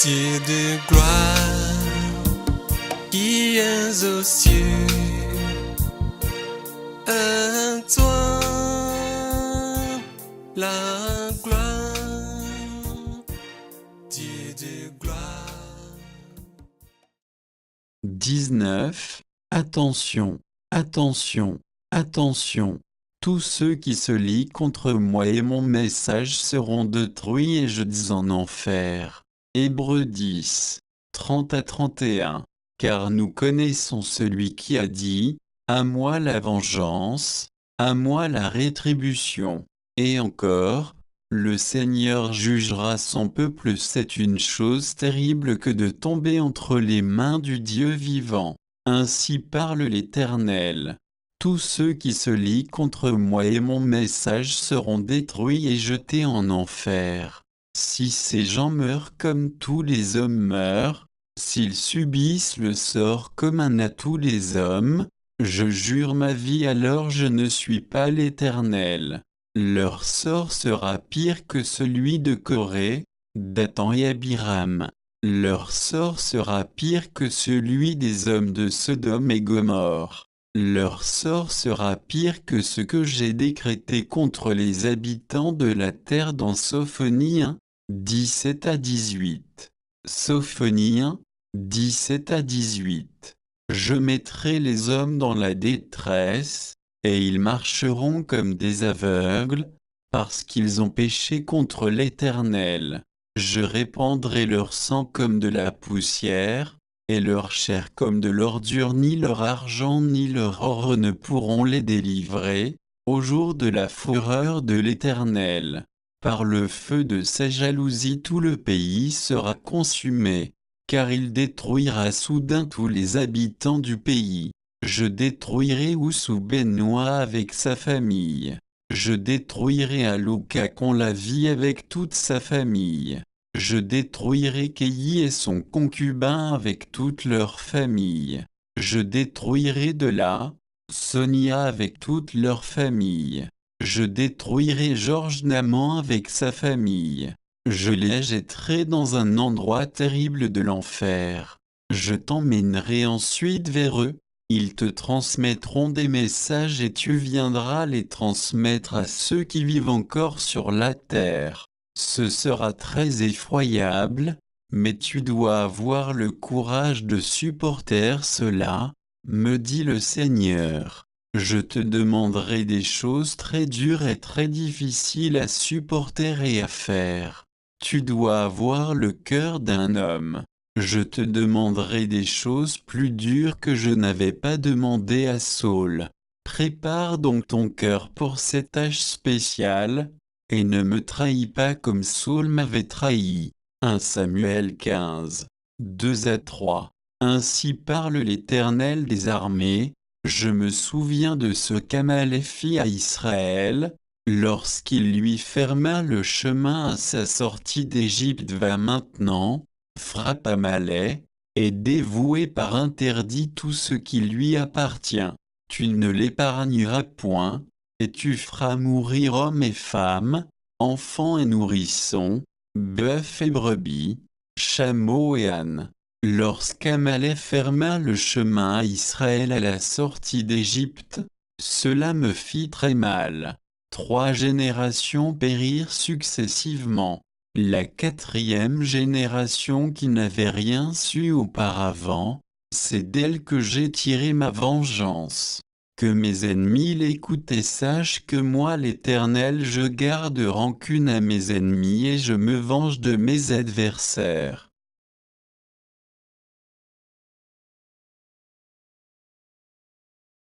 Dieu de gloire, qui es aux cieux, à toi la gloire, Dieu de gloire. 19. Attention, attention, attention. Tous ceux qui se lient contre moi et mon message seront détruits et jetés en enfer. Hébreux 10, 30 à 31. Car nous connaissons celui qui a dit, à moi la vengeance, à moi la rétribution. Et encore, le Seigneur jugera son peuple. C'est une chose terrible que de tomber entre les mains du Dieu vivant. Ainsi parle l'Éternel. Tous ceux qui se lient contre moi et mon message seront détruits et jetés en enfer. Si ces gens meurent comme tous les hommes meurent, s'ils subissent le sort commun à tous les hommes, je jure ma vie, alors je ne suis pas l'Éternel. Leur sort sera pire que celui de Corée, Dathan et Abiram. Leur sort sera pire que celui des hommes de Sodome et Gomorrhe. Leur sort sera pire que ce que j'ai décrété contre les habitants de la terre dans Sophonie 1, 17 à 18. Sophonie 1, 17 à 18. Je mettrai les hommes dans la détresse, et ils marcheront comme des aveugles, parce qu'ils ont péché contre l'Éternel. Je répandrai leur sang comme de la poussière, et leur chair comme de l'ordure. Ni leur argent ni leur or ne pourront les délivrer, au jour de la fureur de l'Éternel. Par le feu de sa jalousie tout le pays sera consumé, car il détruira soudain tous les habitants du pays. Je détruirai Oussou-Benoît avec sa famille. Je détruirai Alokakon la vie avec toute sa famille. Je détruirai Keyi et son concubin avec toute leur famille. Je détruirai Dela, Sonia avec toute leur famille. Je détruirai Georges Naman avec sa famille. Je les jetterai dans un endroit terrible de l'enfer. Je t'emmènerai ensuite vers eux. Ils te transmettront des messages et tu viendras les transmettre à ceux qui vivent encore sur la terre. Ce sera très effroyable, mais tu dois avoir le courage de supporter cela, me dit le Seigneur. Je te demanderai des choses très dures et très difficiles à supporter et à faire. Tu dois avoir le cœur d'un homme. Je te demanderai des choses plus dures que je n'avais pas demandé à Saul. Prépare donc ton cœur pour cette tâche spéciale, et ne me trahis pas comme Saul m'avait trahi. 1 Samuel 15, 2 à 3. Ainsi parle l'Éternel des armées, je me souviens de ce qu'Amalek fit à Israël, lorsqu'il lui ferma le chemin à sa sortie d'Égypte. Va maintenant, frappe Amalek, et dévoué par interdit tout ce qui lui appartient. Tu ne l'épargneras point, et tu feras mourir hommes et femmes, enfants et nourrissons, bœufs et brebis, chameaux et ânes. Lorsqu'Amalek ferma le chemin à Israël à la sortie d'Égypte, cela me fit très mal. 3 générations périrent successivement. La 4e génération qui n'avait rien su auparavant, c'est d'elle que j'ai tiré ma vengeance. Que mes ennemis l'écoutent et sachent que moi l'Éternel je garde rancune à mes ennemis et je me venge de mes adversaires.